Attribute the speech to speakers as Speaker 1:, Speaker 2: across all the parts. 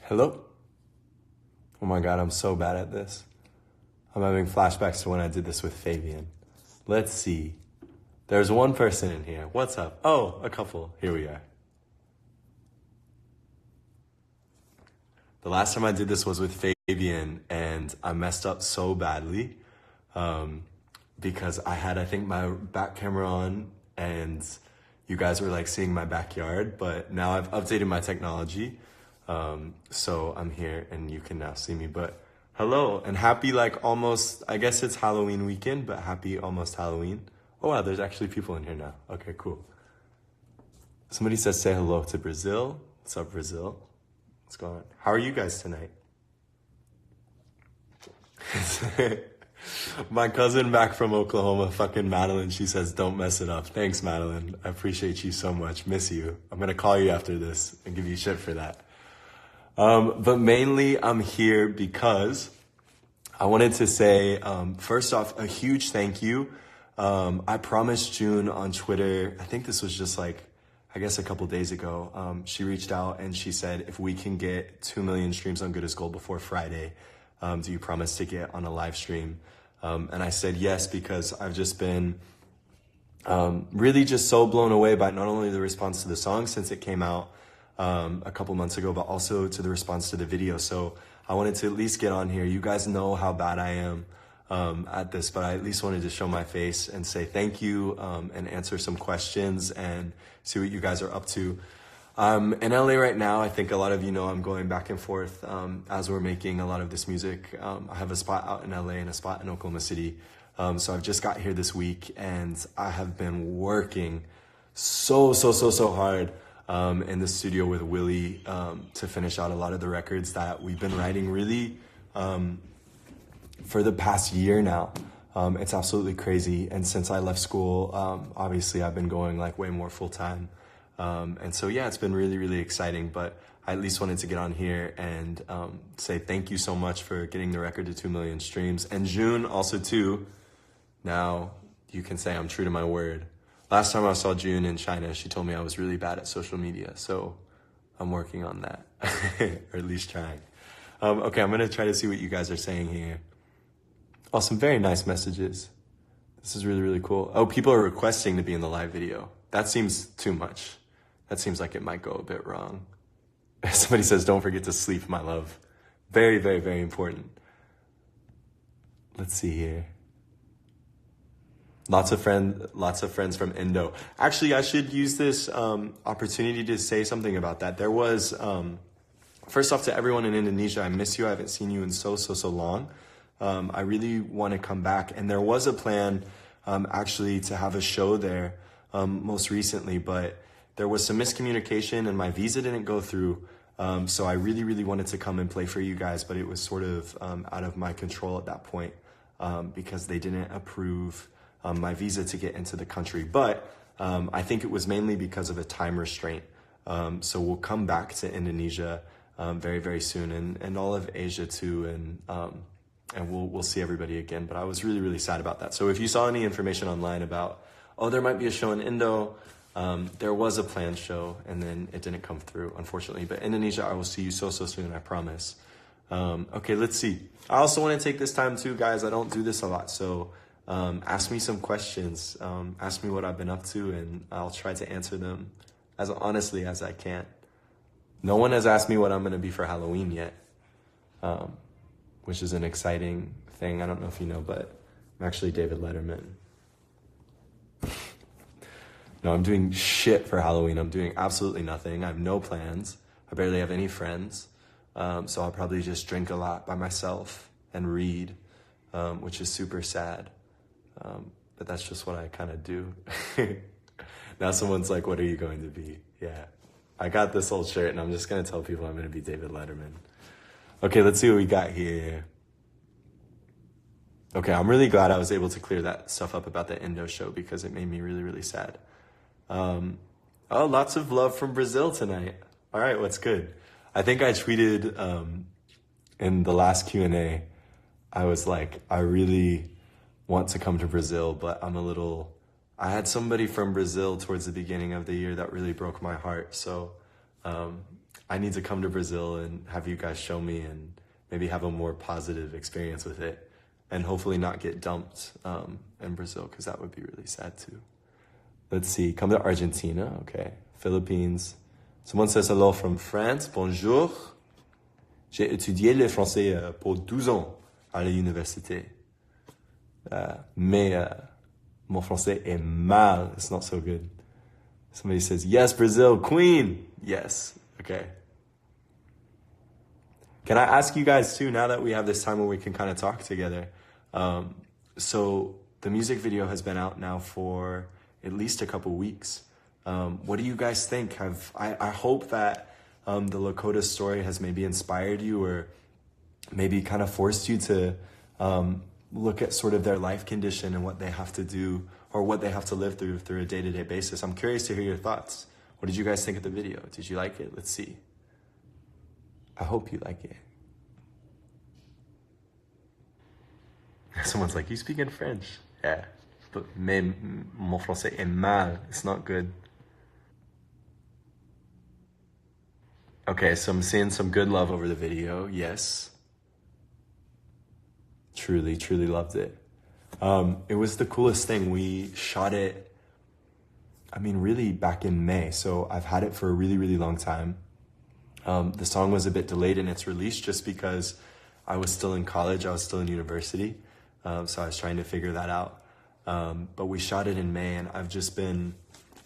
Speaker 1: Hello? Oh my God, I'm so bad at this. I'm having flashbacks to when I did this with Fabian. Let's see. There's one person in here. What's up? Oh, a couple. Here we are. The last time I did this was with Fabian, and I messed up so badly because I had, I think, my back camera on, and you guys were like seeing my backyard, but now I've updated my technology. So I'm here and you can now see me, but hello and happy, like, almost, I guess it's Halloween weekend, but happy almost Halloween. Oh wow, there's actually people in here now. Okay, cool. Somebody says say hello to Brazil. What's up, Brazil? What's going on? How are you guys tonight? My cousin back from Oklahoma, fucking Madeline, she says, don't mess it up. Thanks, Madeline. I appreciate you so much. Miss you. I'm gonna call you after this and give you shit for that. But mainly I'm here because I wanted to say, first off, a huge thank you. I promised June on Twitter, I think this was just like, I guess a couple days ago, she reached out and she said, if we can get 2 million streams on Good as Gold before Friday, do you promise to get on a live stream? And I said yes, because I've just been really just so blown away by not only the response to the song since it came out a couple months ago, but also to the response to the video. So I wanted to at least get on here. You guys know how bad I am at this, but I at least wanted to show my face and say thank you and answer some questions and see what you guys are up to. In LA right now, I think a lot of you know I'm going back and forth as we're making a lot of this music. I have a spot out in LA and a spot in Oklahoma City. So I've just got here this week and I have been working so hard in the studio with Willie to finish out a lot of the records that we've been writing really for the past year now. It's absolutely crazy. And since I left school, obviously I've been going like way more full time. And so, yeah, it's been really exciting, but I at least wanted to get on here and say thank you so much for getting the record to 2 million streams. And June also too, now you can say I'm true to my word. Last time I saw June in China, she told me I was really bad at social media. So I'm working on that, or at least trying. Okay, I'm gonna try to see what you guys are saying here. Oh, some very nice messages. This is really cool. Oh, people are requesting to be in the live video. That seems too much. That seems like it might go a bit wrong. Somebody says, don't forget to sleep, my love. Very important. Let's see here. Lots of friends from Indo. Actually, I should use this opportunity to say something about that. There was, first off, to everyone in Indonesia, I miss you. I haven't seen you in so long. I really want to come back. And there was a plan actually to have a show there most recently, but there was some miscommunication and my visa didn't go through. So I really wanted to come and play for you guys, but it was sort of out of my control at that point because they didn't approve my visa to get into the country. But I think it was mainly because of a time restraint. So we'll come back to Indonesia very soon, and all of Asia too, and we'll see everybody again. But I was really sad about that. So if you saw any information online about, oh, there might be a show in Indo, there was a planned show and then it didn't come through, unfortunately. But Indonesia, I will see you so soon, I promise. Okay, let's see. I also want to take this time too, guys. I don't do this a lot, so ask me some questions. Ask me what I've been up to, and I'll try to answer them as honestly as I can. No one has asked me what I'm going to be for Halloween yet, which is an exciting thing. I don't know if you know, but I'm actually David Letterman. No, I'm doing shit for Halloween. I'm doing absolutely nothing. I have no plans. I barely have any friends. So I'll probably just drink a lot by myself and read, which is super sad. But that's just what I kind of do. Now someone's like, what are you going to be? Yeah, I got this old shirt and I'm just going to tell people I'm going to be David Letterman. Okay, let's see what we got here. Okay, I'm really glad I was able to clear that stuff up about the Indo show because it made me really sad. Oh, lots of love from Brazil tonight. All right, what's good? I think I tweeted in the last Q&A, I was like, I really want to come to Brazil, but I had somebody from Brazil towards the beginning of the year that really broke my heart. So I need to come to Brazil and have you guys show me and maybe have a more positive experience with it, and hopefully not get dumped in Brazil, because that would be really sad too. Let's see, come to Argentina, okay. Philippines. Someone says hello from France, bonjour. J'ai étudié le français pour 12 ans à l'université. Mais mon français est mal, it's not so good. Somebody says, yes, Brazil, queen. Yes, okay. Can I ask you guys too, now that we have this time where we can kind of talk together, so the music video has been out now for at least a couple weeks. What do you guys think? I hope that the Lakota story has maybe inspired you, or maybe kind of forced you to look at sort of their life condition and what they have to do, or what they have to live through a day-to-day basis. I'm curious to hear your thoughts. What did you guys think of the video? Did you like it? Let's see. I hope you like it. Someone's like, you speak in French. Yeah, but mais mon français est mal. It's not good. Okay, so I'm seeing some good love over the video. Yes. Truly, truly loved it. It was the coolest thing. We shot it, I mean, really back in May. So I've had it for a really, really long time. The song was a bit delayed in its release just because I was still in college. I was still in university. So I was trying to figure that out. But we shot it in May, and I've just been,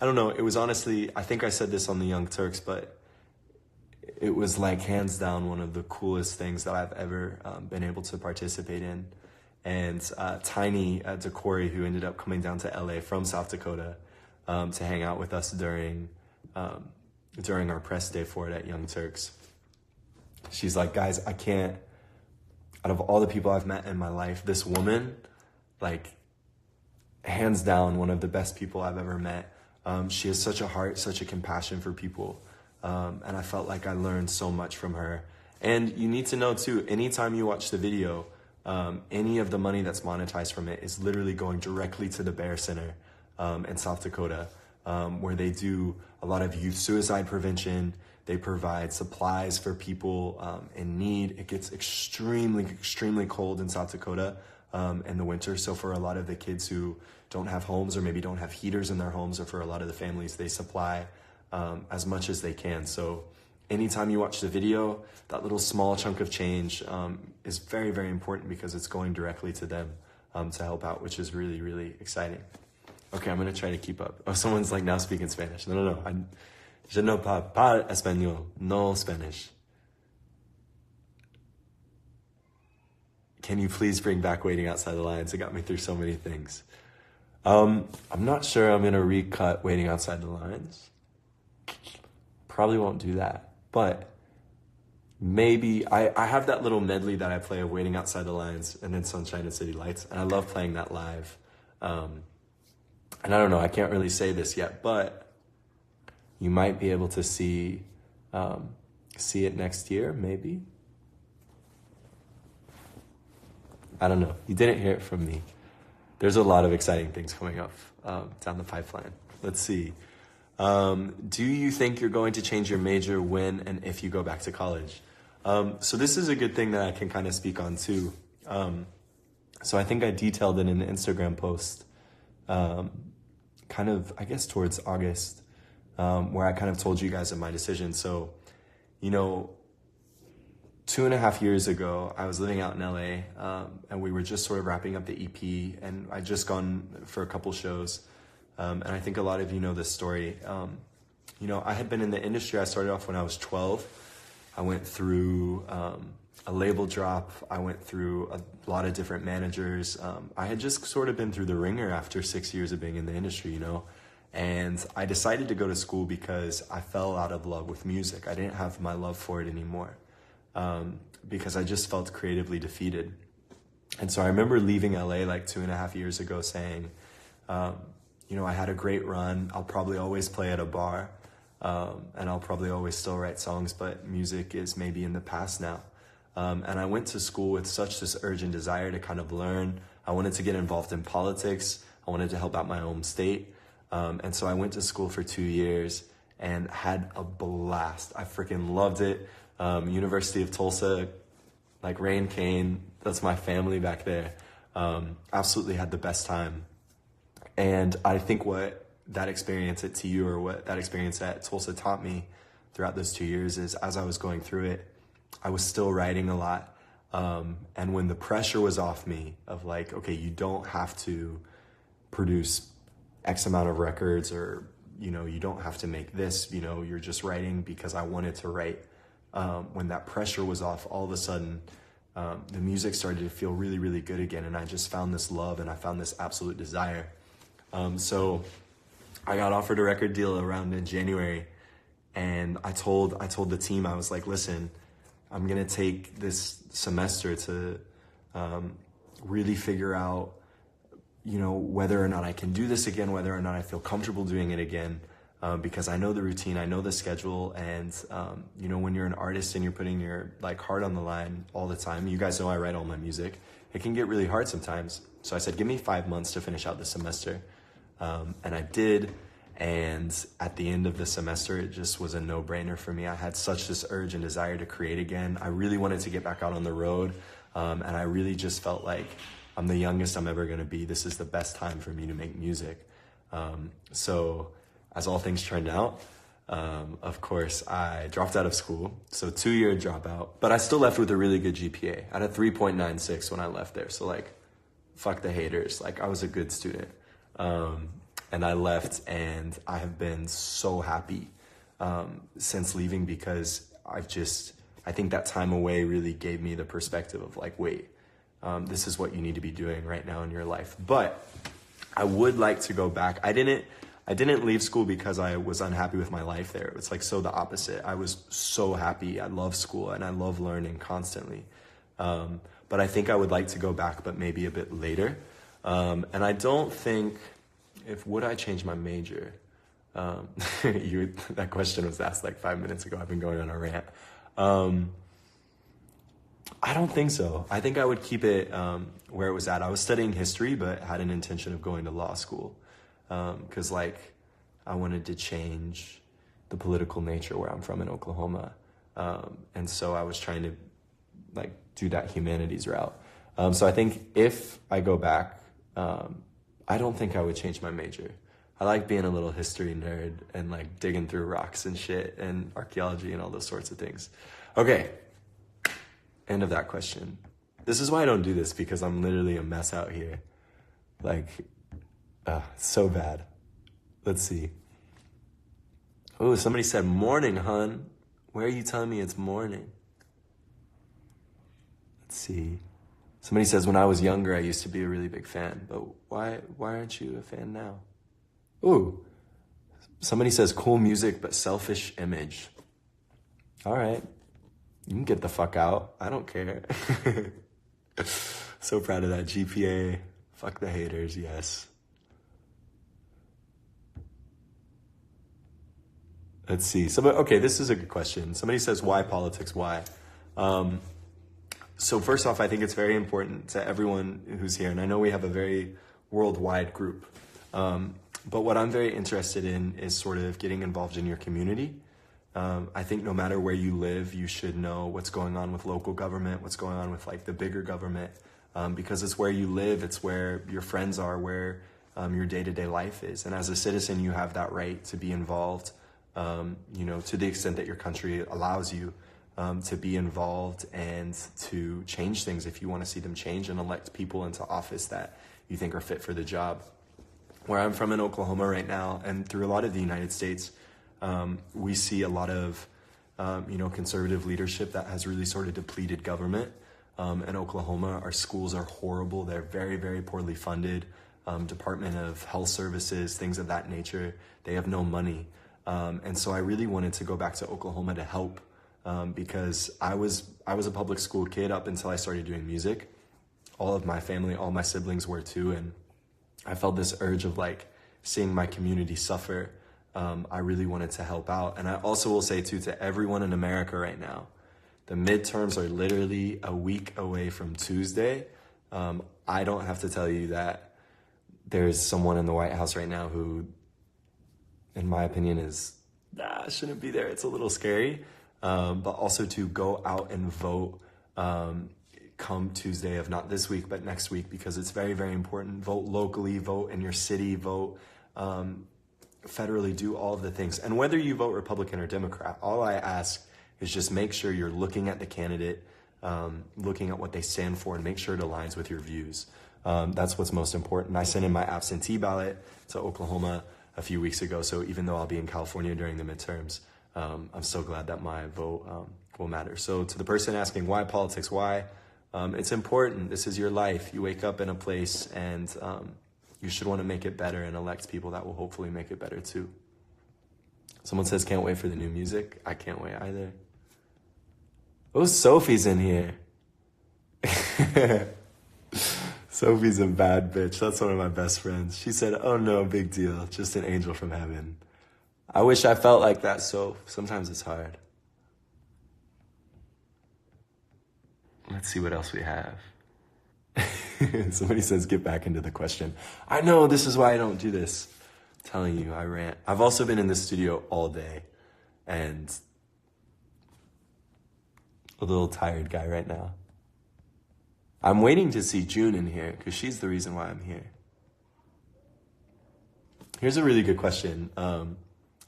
Speaker 1: I don't know, it was honestly, I think I said this on the Young Turks, but it was like hands down one of the coolest things that I've ever been able to participate in. And Tiny Decory, who ended up coming down to LA from South Dakota to hang out with us during our press day for it at Young Turks. She's like, guys, I can't, out of all the people I've met in my life, this woman, like, hands down, one of the best people I've ever met. She has such a heart, such a compassion for people. And I felt like I learned so much from her. And you need to know too, anytime you watch the video, any of the money that's monetized from it is literally going directly to the Bear Center in South Dakota, where they do a lot of youth suicide prevention. They provide supplies for people in need. It gets extremely, extremely cold in South Dakota in the winter. So for a lot of the kids who don't have homes, or maybe don't have heaters in their homes, or for a lot of the families, they supply as much as they can. So anytime you watch the video, that little small chunk of change is very, very important, because it's going directly to them to help out, which is really, really exciting. Okay, I'm gonna try to keep up. Oh, someone's like now speaking Spanish. No. Je ne parle pas español, no Spanish. Can you please bring back Waiting Outside the Lines? It got me through so many things. I'm not sure I'm gonna recut Waiting Outside the Lines. Probably won't do that, but maybe I have that little medley that I play of Waiting Outside the Lines and then Sunshine and City Lights, and I love playing that live. And I don't know, I can't really say this yet, but you might be able to see it next year, maybe. I don't know. You didn't hear it from me. There's a lot of exciting things coming up down the pipeline. Let's see. Do you think you're going to change your major when and if you go back to college? So this is a good thing that I can kind of speak on too. So I think I detailed it in an Instagram post, kind of, I guess, towards August, where I kind of told you guys of my decision. So, 2.5 years ago, I was living out in LA, and we were just sort of wrapping up the EP, and I'd just gone for a couple shows. And I think a lot of you know this story. I had been in the industry. I started off when I was 12. I went through a label drop. I went through a lot of different managers. I had just sort of been through the ringer after 6 years of being in the industry, And I decided to go to school because I fell out of love with music. I didn't have my love for it anymore, because I just felt creatively defeated. And so I remember leaving LA like 2.5 years ago saying, I had a great run. I'll probably always play at a bar, and I'll probably always still write songs, but music is maybe in the past now. And I went to school with such this urgent desire to kind of learn. I wanted to get involved in politics. I wanted to help out my home state. And so I went to school for 2 years, and had a blast. I freaking loved it. University of Tulsa, like Rain Kane, that's my family back there. Absolutely had the best time. And I think what that experience at TU, or what that experience at Tulsa taught me throughout those 2 years, is as I was going through it, I was still writing a lot. And when the pressure was off me of like, okay, you don't have to produce X amount of records, or, you know, you don't have to make this, you know, you're just writing because I wanted to write. When that pressure was off, all of a sudden, the music started to feel really, really good again. And I just found this love, and I found this absolute desire. So I got offered a record deal around in January, and I told the team, I was like, listen, I'm going to take this semester to really figure out, you know, whether or not I can do this again, whether or not I feel comfortable doing it again, because I know the routine, I know the schedule, and, you know, when you're an artist and you're putting your like heart on the line all the time, you guys know I write all my music, it can get really hard sometimes. So I said, give me 5 months to finish out the semester. And I did. And at the end of the semester, it just was a no-brainer for me. I had such this urge and desire to create again. I really wanted to get back out on the road. And I really just felt like I'm the youngest I'm ever going to be. This is the best time for me to make music. So as all things turned out, of course, I dropped out of school. So 2-year dropout, but I still left with a really good GPA. I had a 3.96 when I left there. So like, fuck the haters. Like, I was a good student. And I left, and I have been so happy since leaving, because I think that time away really gave me the perspective of like, wait, this is what you need to be doing right now in your life. But I would like to go back. I didn't leave school because I was unhappy with my life there. It's like so the opposite. I was so happy. I love school and I love learning constantly. But I think I would like to go back, but maybe a bit later. And I don't think, would I change my major? That question was asked like 5 minutes ago. I've been going on a rant. I don't think so. I think I would keep it where it was at. I was studying history, but had an intention of going to law school. Because like, I wanted to change the political nature where I'm from in Oklahoma. And so I was trying to like do that humanities route. So I think if I go back, I don't think I would change my major. I like being a little history nerd and like digging through rocks and shit and archaeology and all those sorts of things. Okay, end of that question. This is why I don't do this, because I'm literally a mess out here. Like, so bad. Let's see. Oh, somebody said morning, hun. Where are you telling me it's morning? Let's see. Somebody says, when I was younger, I used to be a really big fan, but why aren't you a fan now? Ooh, somebody says, cool music, but selfish image. All right, you can get the fuck out. I don't care. So proud of that GPA. Fuck the haters, yes. Let's see. Okay, this is a good question. Somebody says, why politics? Why? So first off, I think it's very important to everyone who's here, and I know we have a very worldwide group, but what I'm very interested in is sort of getting involved in your community. I think no matter where you live, you should know what's going on with local government, what's going on with like the bigger government, because it's where you live, it's where your friends are, where your day-to-day life is. And as a citizen, you have that right to be involved, you know, to the extent that your country allows you. To be involved and to change things if you want to see them change, and elect people into office that you think are fit for the job. Where I'm from in Oklahoma right now, and through a lot of the United States, we see a lot of, you know, conservative leadership that has really sort of depleted government. In Oklahoma, our schools are horrible. They're very, very poorly funded. Department of Health Services, things of that nature, they have no money. And so I really wanted to go back to Oklahoma to help. Because I was a public school kid up until I started doing music. All of my family, all my siblings were too, and I felt this urge of like seeing my community suffer. I really wanted to help out. And I also will say too, to everyone in America right now, the midterms are literally a week away from Tuesday. I don't have to tell you that there's someone in the White House right now who, in my opinion, is shouldn't be there. It's a little scary. But also to go out and vote come Tuesday of not this week, but next week, because it's very, very important. Vote locally, vote in your city, vote federally, do all of the things. And whether you vote Republican or Democrat, all I ask is just make sure you're looking at the candidate, looking at what they stand for, and make sure it aligns with your views. That's what's most important. I sent in my absentee ballot to Oklahoma a few weeks ago, so even though I'll be in California during the midterms, I'm so glad that my vote will matter. So to the person asking why politics, why? It's important. This is your life. You wake up in a place, and you should want to make it better and elect people that will hopefully make it better too. Someone says, can't wait for the new music. I can't wait either. Oh, Sophie's in here. Sophie's a bad bitch. That's one of my best friends. She said, oh no, big deal. Just an angel from heaven. I wish I felt like that, so sometimes it's hard. Let's see what else we have. Somebody says, get back into the question. I know, this is why I don't do this. I'm telling you, I rant. I've also been in the studio all day, and a little tired guy right now. I'm waiting to see June in here, because she's the reason why I'm here. Here's a really good question.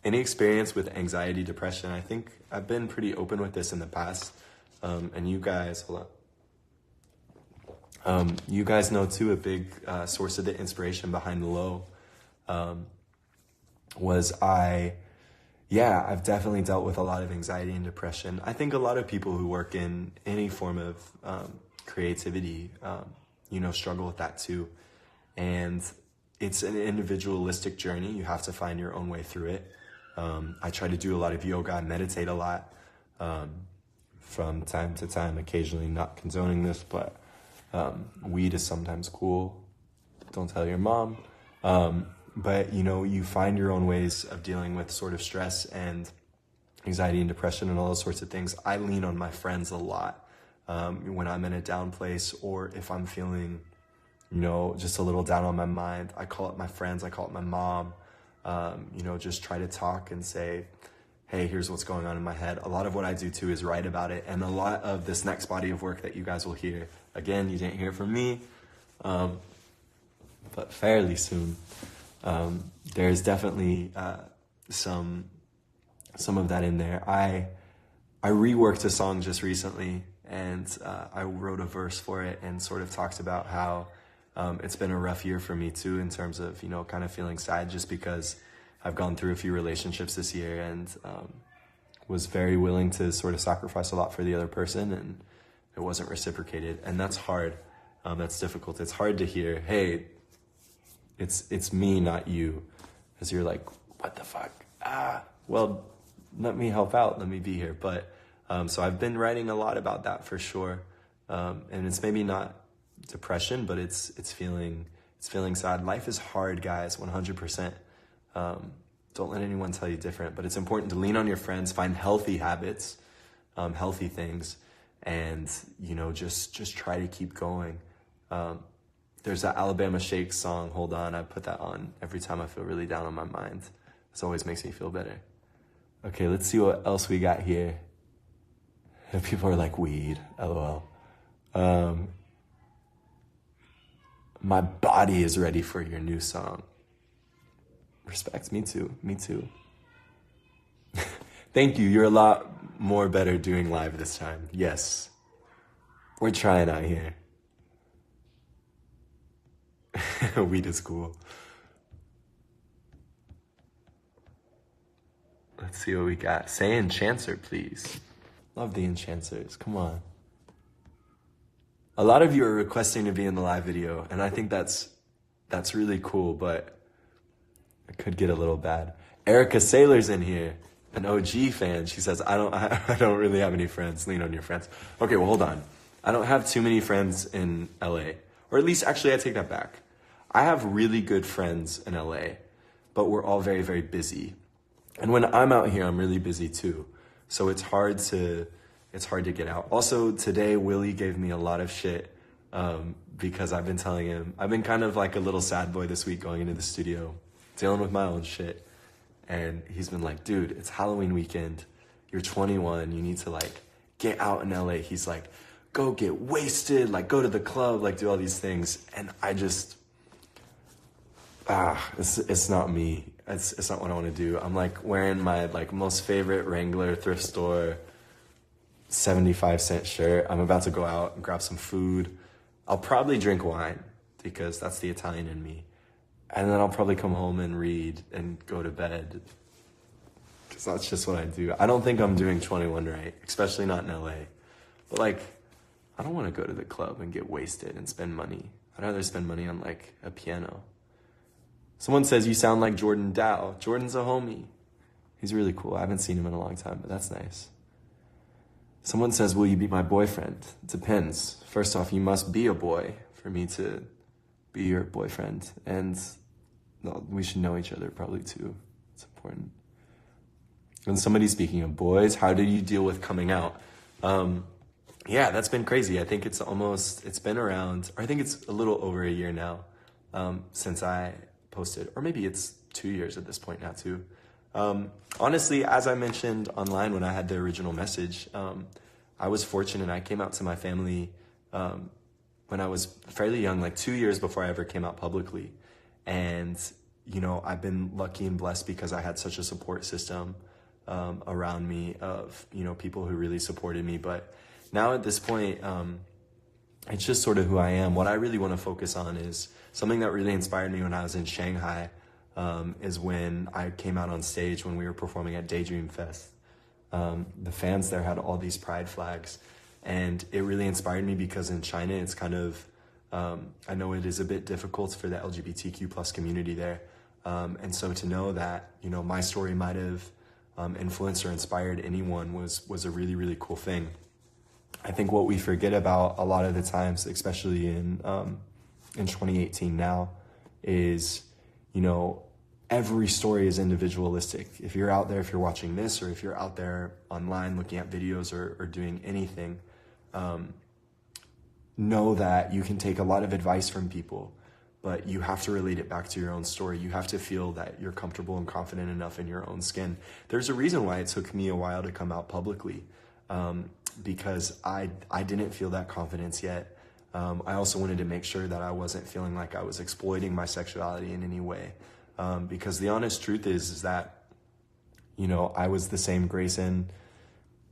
Speaker 1: Any experience with anxiety, depression? I think I've been pretty open with this in the past. And you guys, hold on. You guys know too, a big source of the inspiration behind the low was I've definitely dealt with a lot of anxiety and depression. I think a lot of people who work in any form of creativity, struggle with that too. And it's an individualistic journey. You have to find your own way through it. I try to do a lot of yoga, I meditate a lot. From time to time, occasionally, not condoning this, but weed is sometimes cool. Don't tell your mom. But, you find your own ways of dealing with sort of stress and anxiety and depression and all those sorts of things. I lean on my friends a lot when I'm in a down place, or if I'm feeling, just a little down on my mind. I call up my friends, I call up my mom, just try to talk and say, hey, here's what's going on in my head. A lot of what I do too is write about it. And a lot of this next body of work that you guys will hear, again, you didn't hear from me, but fairly soon, there's definitely some of that in there. I reworked a song just recently, and I wrote a verse for it and sort of talked about how it's been a rough year for me too, in terms of, kind of feeling sad, just because I've gone through a few relationships this year, and was very willing to sort of sacrifice a lot for the other person, and it wasn't reciprocated. And that's hard. That's difficult. It's hard to hear, hey, it's me, not you. Because you're like, what the fuck? Well, let me help out. Let me be here. But so I've been writing a lot about that for sure. And it's maybe not depression, but it's feeling sad. Life is hard, guys, 100%. Don't let anyone tell you different, but it's important to lean on your friends, find healthy habits, healthy things, and, just try to keep going. There's that Alabama Shakes song, Hold On. I put that on every time I feel really down on my mind. This always makes me feel better. Okay, let's see what else we got here. People are like, weed, LOL. My body is ready for your new song. Respect, me too. Thank you, you're a lot more better doing live this time. Yes, we're trying out here. Weed is cool. Let's see what we got. Say Enchancer, please. Love the Enchancers, come on. A lot of you are requesting to be in the live video, and I think that's really cool, but it could get a little bad. Erica Saylor's in here, an OG fan. She says, I don't really have any friends. Lean on your friends. Okay, well, hold on. I don't have too many friends in LA. Or at least, actually, I take that back. I have really good friends in LA, but we're all very, very busy. And when I'm out here, I'm really busy too. So it's hard to get out. Also, today, Willie gave me a lot of shit because I've been telling him, I've been kind of like a little sad boy this week going into the studio, dealing with my own shit. And he's been like, dude, it's Halloween weekend. You're 21. You need to like get out in LA. He's like, go get wasted, like go to the club, like do all these things. And I just, it's not me. It's not what I want to do. I'm like wearing my like most favorite Wrangler thrift store 75-cent shirt. I'm about to go out and grab some food. I'll probably drink wine because that's the Italian in me. And then I'll probably come home and read and go to bed. Because that's just what I do. I don't think I'm doing 21 right, especially not in LA. But like, I don't want to go to the club and get wasted and spend money. I'd rather spend money on like a piano. Someone says you sound like Jordan Dow. Jordan's a homie. He's really cool. I haven't seen him in a long time, but that's nice. Someone says, will you be my boyfriend? It depends. First off, you must be a boy for me to be your boyfriend. And no, we should know each other probably too. It's important. And somebody speaking of boys, how did you deal with coming out? Yeah, that's been crazy. I think it's been around, or I think it's a little over a year now since I posted, or maybe it's 2 years at this point now too. Honestly, as I mentioned online when I had the original message, I was fortunate. I came out to my family when I was fairly young, like 2 years before I ever came out publicly. And, you know, I've been lucky and blessed because I had such a support system around me of, you know, people who really supported me. But now at this point, it's just sort of who I am. What I really want to focus on is something that really inspired me when I was in Shanghai, is when I came out on stage when we were performing at Daydream Fest. The fans there had all these pride flags, and it really inspired me because in China, it's kind of, I know it is a bit difficult for the LGBTQ plus community there. And so to know that, you know, my story might have influenced or inspired anyone was a really, really cool thing. I think what we forget about a lot of the times, especially in 2018 now, is, you know, every story is individualistic. If you're out there, if you're watching this, or if you're out there online looking at videos or doing anything, know that you can take a lot of advice from people, but you have to relate it back to your own story. You have to feel that you're comfortable and confident enough in your own skin. There's a reason why it took me a while to come out publicly, because I didn't feel that confidence yet. I also wanted to make sure that I wasn't feeling like I was exploiting my sexuality in any way. Because the honest truth is that, you know, I was the same Greyson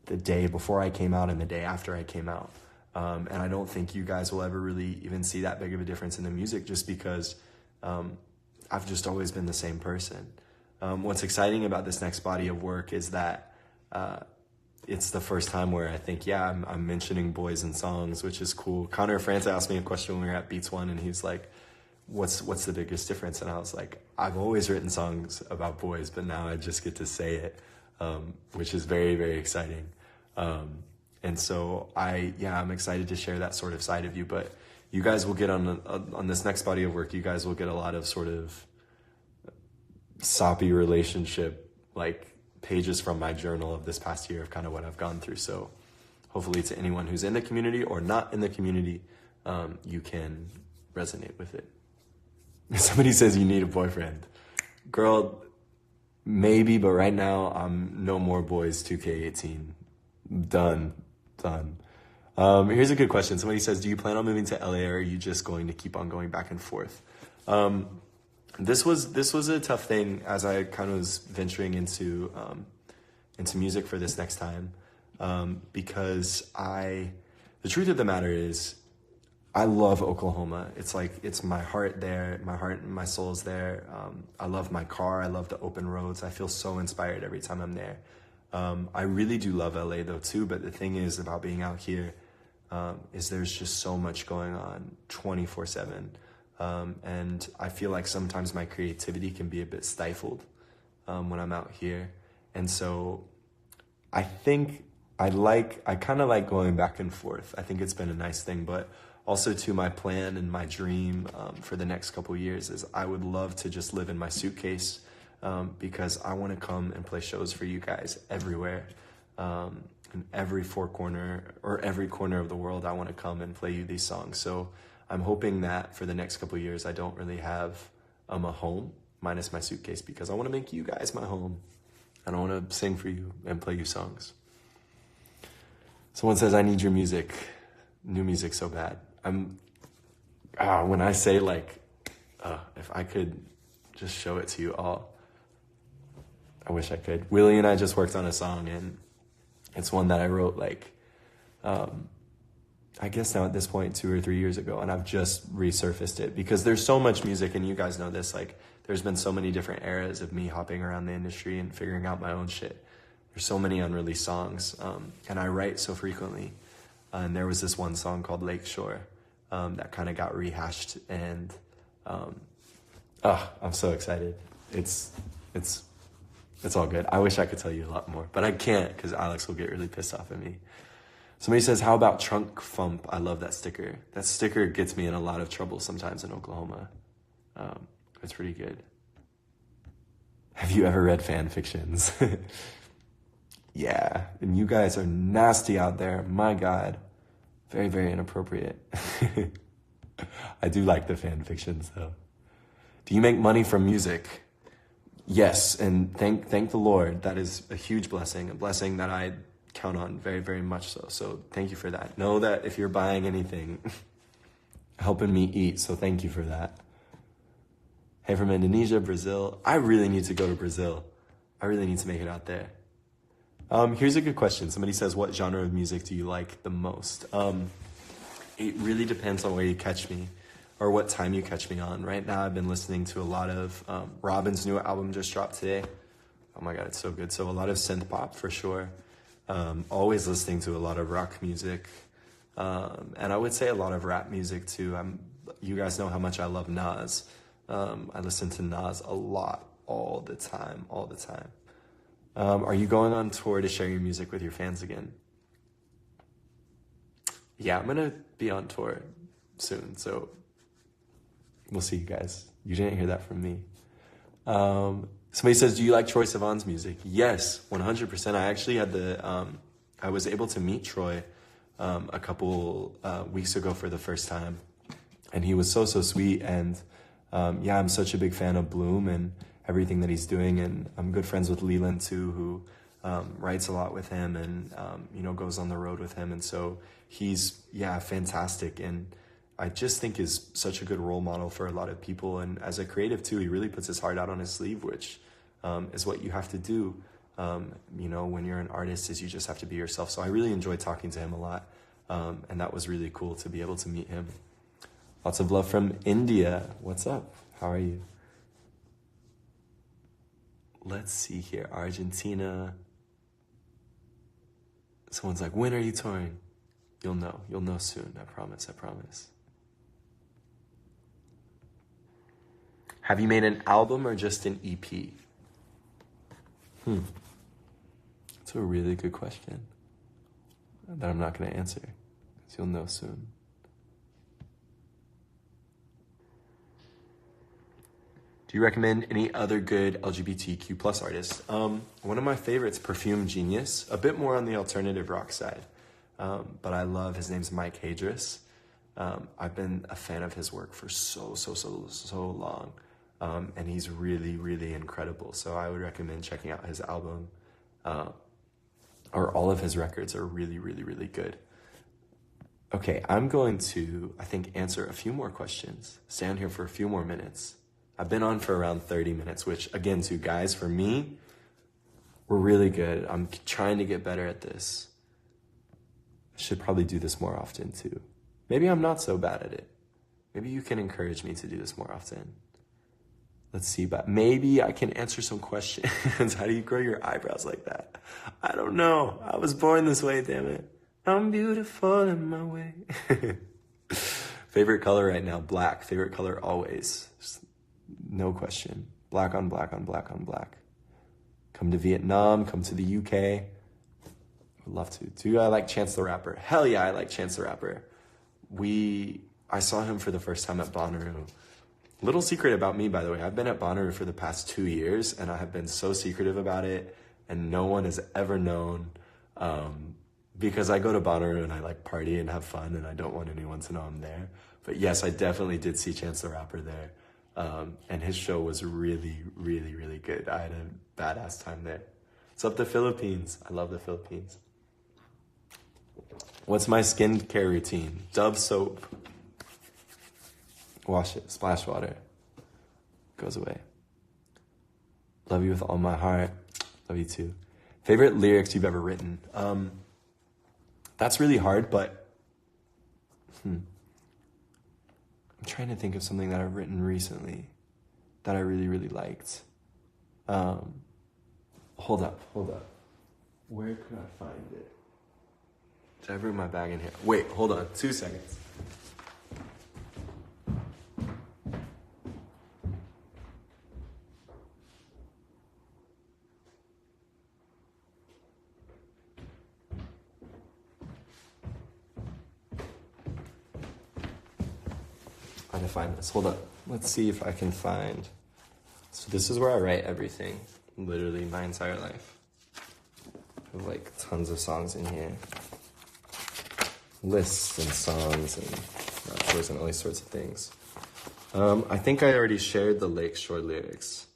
Speaker 1: the day before I came out and the day after I came out. And I don't think you guys will ever really even see that big of a difference in the music, just because I've just always been the same person. What's exciting about this next body of work is that it's the first time where I think, yeah, I'm mentioning boys in songs, which is cool. Connor Franta asked me a question when we were at Beats One, and he's like, what's the biggest difference? And I was like, I've always written songs about boys, but now I just get to say it, which is very, very exciting. And so I'm excited to share that sort of side of you, but you guys will get on this next body of work, you guys will get a lot of sort of soppy relationship, like pages from my journal of this past year of kind of what I've gone through. So hopefully to anyone who's in the community or not in the community, you can resonate with it. Somebody says you need a boyfriend. Girl, maybe, but right now I'm no more boys 2K18. Done. Here's a good question. Somebody says, do you plan on moving to LA, or are you just going to keep on going back and forth? This was a tough thing as I kind of was venturing into music for this next time, because the truth of the matter is, I love Oklahoma. It's like, it's my heart there. My heart and my soul is there. I love my car. I love the open roads. I feel so inspired every time I'm there. I really do love LA though too, but the thing is about being out here, is there's just so much going on 24/7. And I feel like sometimes my creativity can be a bit stifled, when I'm out here. And so I think I kind of like going back and forth. I think it's been a nice thing, but also too, my plan and my dream, for the next couple of years is I would love to just live in my suitcase, because I want to come and play shows for you guys everywhere. In every every corner of the world, I want to come and play you these songs. So I'm hoping that for the next couple of years, I don't really have a home. minus my suitcase, because I want to make you guys my home. And I want to sing for you and play you songs. Someone says, I need your music. New music so bad. When I say like, if I could just show it to you all, I wish I could. Willie and I just worked on a song, and it's one that I wrote like, I guess now at this point 2 or 3 years ago, and I've just resurfaced it because there's so much music, and you guys know this, like there's been so many different eras of me hopping around the industry and figuring out my own shit. There's so many unreleased songs, and I write so frequently. And there was this one song called Lakeshore that kind of got rehashed, and I'm so excited. It's all good. I wish I could tell you a lot more, but I can't because Alex will get really pissed off at me. Somebody says, how about Trunk Fump? I love that sticker. That sticker gets me in a lot of trouble sometimes in Oklahoma. It's pretty good. Have you ever read fan fictions? Yeah, and you guys are nasty out there. My God. Very, very inappropriate. I do like the fan fictions, though. Do you make money from music? Yes, and thank the Lord. That is a huge blessing, a blessing that I count on very, very much so. So thank you for that. Know that if you're buying anything, helping me eat, so thank you for that. Hey, from Indonesia, Brazil. I really need to go to Brazil. I really need to make it out there. Here's a good question. Somebody says, what genre of music do you like the most? It really depends on where you catch me or what time you catch me on. Right now, I've been listening to a lot of Robin's new album just dropped today. Oh my God, it's so good. So a lot of synth pop for sure. Always listening to a lot of rock music. And I would say a lot of rap music too. You guys know how much I love Nas. I listen to Nas a lot, all the time. Are you going on tour to share your music with your fans again? Yeah, I'm gonna be on tour soon, so we'll see you guys. You didn't hear that from me. Somebody says, do you like Troye Sivan's music? Yes, 100%. I actually had I was able to meet Troy a couple weeks ago for the first time, and he was so sweet, and I'm such a big fan of Bloom and everything that he's doing, and I'm good friends with Leland too, who writes a lot with him and goes on the road with him, and so he's fantastic, and I just think is such a good role model for a lot of people. And as a creative too, he really puts his heart out on his sleeve, which is what you have to do when you're an artist, is you just have to be yourself. So I really enjoyed talking to him a lot, and that was really cool to be able to meet him. Lots of love from India. What's up? How are you? Let's see here. Argentina. Someone's like, when are you touring? You'll know. You'll know soon. I promise. Have you made an album or just an EP? That's a really good question that I'm not going to answer, because you'll know soon. Do you recommend any other good LGBTQ plus artists? One of my favorites, Perfume Genius, a bit more on the alternative rock side. But I love, his name's Mike Hadris. I've been a fan of his work for so long. And he's really, really incredible. So I would recommend checking out his album. Or all of his records are really, really, really good. Okay, I'm going to, I think, answer a few more questions. Stay on here for a few more minutes. I've been on for around 30 minutes, which, again, to guys, for me, we're really good. I'm trying to get better at this. I should probably do this more often, too. Maybe I'm not so bad at it. Maybe you can encourage me to do this more often. Let's see, but maybe I can answer some questions. How do you grow your eyebrows like that? I don't know. I was born this way, damn it. I'm beautiful in my way. Favorite color right now, black. Favorite color always. Just no question. Black on black on black on black. Come to Vietnam, come to the UK. Would love to. Do I like Chance the Rapper? Hell yeah, I like Chance the Rapper. I saw him for the first time at Bonnaroo. Little secret about me, by the way. I've been at Bonnaroo for the past 2 years, and I have been so secretive about it, and no one has ever known, because I go to Bonnaroo and I like party and have fun, and I don't want anyone to know I'm there. But yes, I definitely did see Chance the Rapper there. And his show was really, really, really good. I had a badass time there. What's up, the Philippines? I love the Philippines. What's my skincare routine? Dove soap. Wash it, splash water. Goes away. Love you with all my heart. Love you too. Favorite lyrics you've ever written? That's really hard, but I'm trying to think of something that I've written recently that I really, really liked. Hold up. Where could I find it? Did I bring my bag in here? Wait, hold on, 2 seconds. Trying to find this. Hold up. Let's see if I can find. So this is where I write everything. Literally my entire life. I have like tons of songs in here. Lists and songs and rappers and all these sorts of things. I think I already shared the Lakeshore lyrics.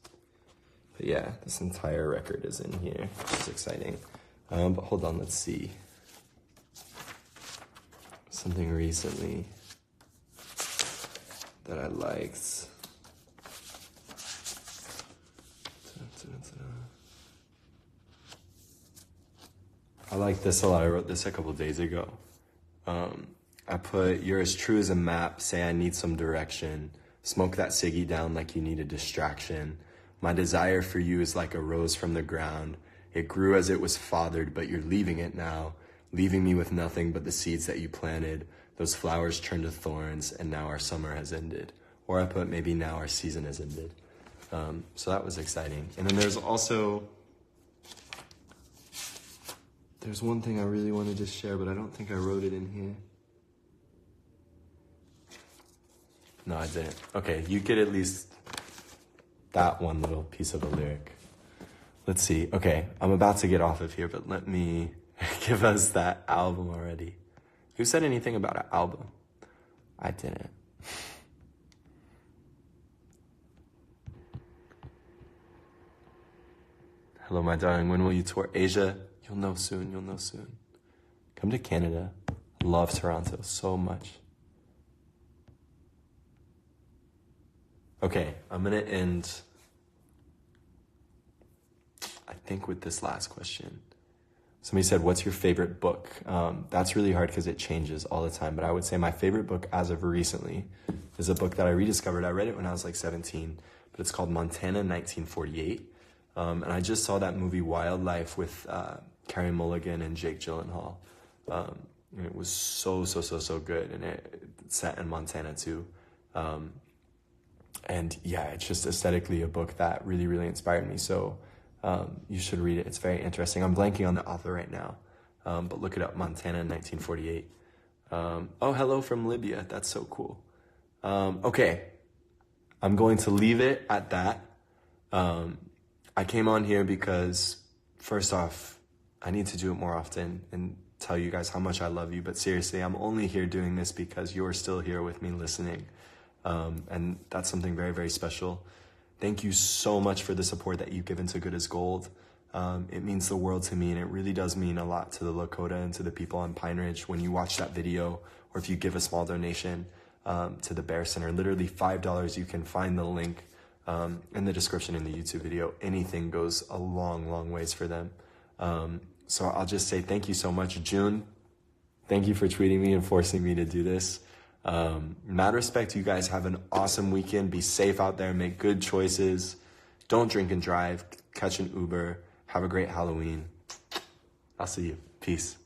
Speaker 1: But yeah, this entire record is in here, which is exciting. But hold on, let's see. Something recently that I liked. I like this a lot. I wrote this a couple days ago. I put, you're as true as a map, say I need some direction. Smoke that ciggy down like you need a distraction. My desire for you is like a rose from the ground. It grew as it was fathered, but you're leaving it now. Leaving me with nothing but the seeds that you planted. Those flowers turned to thorns, and now our summer has ended. Or I put, maybe now our season has ended. So that was exciting. And then there's also, there's one thing I really wanted to share, but I don't think I wrote it in here. No, I didn't. Okay, you get at least that one little piece of a lyric. Let's see. Okay, I'm about to get off of here, but let me give us that album already. Who said anything about an album? I didn't. Hello, my darling. When will you tour Asia? You'll know soon. You'll know soon. Come to Canada. I love Toronto so much. Okay, I'm gonna end, I think, with this last question. Somebody said, what's your favorite book? That's really hard because it changes all the time, but I would say my favorite book as of recently is a book that I rediscovered. I read it when I was like 17, but it's called Montana 1948. And I just saw that movie Wildlife with Carey Mulligan and Jake Gyllenhaal. And it was so good, and it's set in Montana too. And yeah, it's just aesthetically a book that really, really inspired me. So you should read it. It's very interesting. I'm blanking on the author right now, but look it up, Montana 1948. Oh, hello from Libya. That's so cool. Okay, I'm going to leave it at that. I came on here because, first off, I need to do it more often and tell you guys how much I love you. But seriously, I'm only here doing this because you're still here with me listening. And that's something very, very special. Thank you so much for the support that you've given to Good as Gold. It means the world to me, and it really does mean a lot to the Lakota and to the people on Pine Ridge when you watch that video, or if you give a small donation to the Bear Center. Literally $5, you can find the link in the description in the YouTube video. Anything goes a long ways for them. So I'll just say thank you so much. June, thank you for tweeting me and forcing me to do this. Mad respect. You guys have an awesome weekend. Be safe out there. Make good choices. Don't drink and drive. Catch an Uber. Have a great Halloween. I'll see you. Peace.